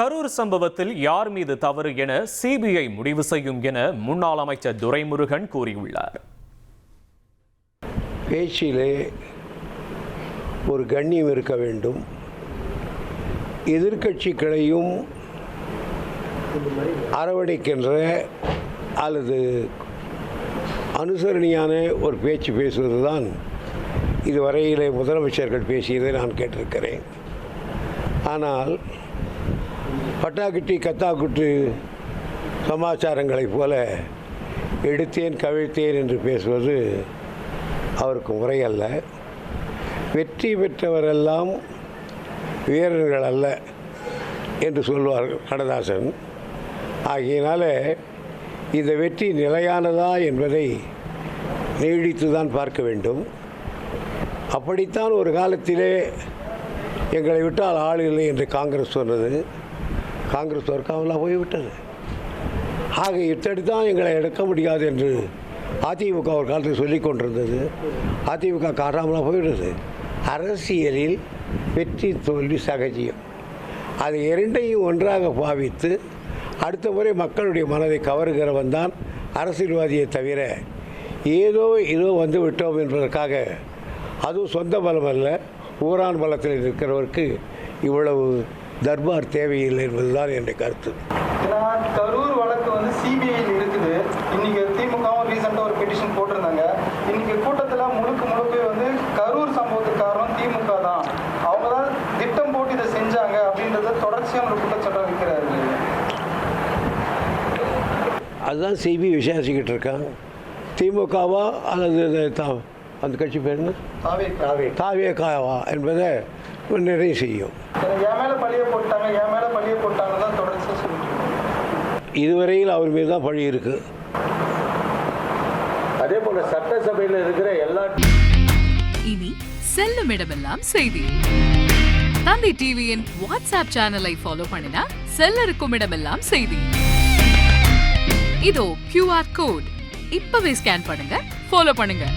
கரூர் சம்பவத்தில் யார் மீது தவறு என சிபிஐ முடிவு செய்யும் என முன்னாள் அமைச்சர் துரைமுருகன் கூறியுள்ளார். பேச்சிலே ஒரு கண்ணியம் இருக்க வேண்டும். எதிர்க்கட்சிகளையும் அரவணைக்கின்ற அல்லது அனுசரணியான ஒரு பேச்சு பேசுவதுதான் இதுவரையிலே முதலமைச்சர்கள் பேசியதை நான் கேட்டிருக்கிறேன். ஆனால் பட்டாக்குட்டி கத்தாக்குட்டு சமாச்சாரங்களைப் போல எடுத்தேன் கவிழ்த்தேன் என்று பேசுவது அவருக்கு முறையல்ல. வெற்றி பெற்றவரெல்லாம் வீரர்கள் அல்ல என்று சொல்வார் கண்ணதாசன். ஆகையினால இந்த வெற்றி நிலையானதா என்பதை நீடித்து தான் பார்க்க வேண்டும். அப்படித்தான் ஒரு காலத்திலே எங்களை விட்டால் ஆள் இல்லை என்று காங்கிரஸ் சொன்னது. காங்கிரஸ் ஒர்க்காவெல்லாம் போய்விட்டது. ஆக இத்தடித்தான் எங்களை எடுக்க முடியாது என்று அதிமுக ஒரு காலத்தில் சொல்லிக் கொண்டிருந்தது. அதிமுக காரணமெல்லாம் போய்விட்டது. அரசியலில் வெற்றி தோல்வி சகஜியம். அது இரண்டையும் ஒன்றாக பாவித்து அடுத்த முறை மக்களுடைய மனதை கவருகிறவன் தான் அரசியல்வாதியை தவிர ஏதோ வந்து விட்டோம் என்பதற்காக, அதுவும் சொந்த பலம் அல்ல, ஊரான் பலத்தில் இருக்கிறவருக்கு இவ்வளவு தர்பார் தேவையில்லை என்பதுதான் என்னுடைய கருத்து. கரூர் வழக்கு வந்து சிபிஐயில் இருக்குது. இன்னைக்கு திமுகவும் ரீசெண்டாக ஒரு பெட்டிஷன் போட்டிருந்தாங்க. இன்னைக்கு கூட்டத்தில் முழுக்க வந்து கரூர் சம்பவத்துக்கு காரணம் திமுக தான், அவங்க தான் திட்டம் போட்டு இதை செஞ்சாங்க அப்படின்றத தொடர்ச்சியான ஒரு குற்றச்சாட்டை வைக்கிறாரு. அதுதான் சிபிஐ விசாரிச்சுக்கிட்டு இருக்காங்க. திமுகவா அல்லது அந்த கட்சி பேர் என்ன, தாவேகாவா என்பதை நிறைய செய்யும். என் மேலே பழிய போட்டாங்க தான் தொடர்ச்சியாக சொல்லிட்டு இதுவரையில் அவர் மீது தான் பழி இருக்கு. அதே போல சட்டசபையில் இருக்கிற எல்லா இனி செல்லும் இடமெல்லாம் செய்தி. தந்தை டிவியின் வாட்ஸ்அப் சேனலை ஃபாலோ பண்ணினா செல்ல இருக்கும் இடமெல்லாம் செய்தி. இதோ QR கோட் இப்பவே ஸ்கேன் பண்ணுங்க, ஃபாலோ பண்ணுங்க.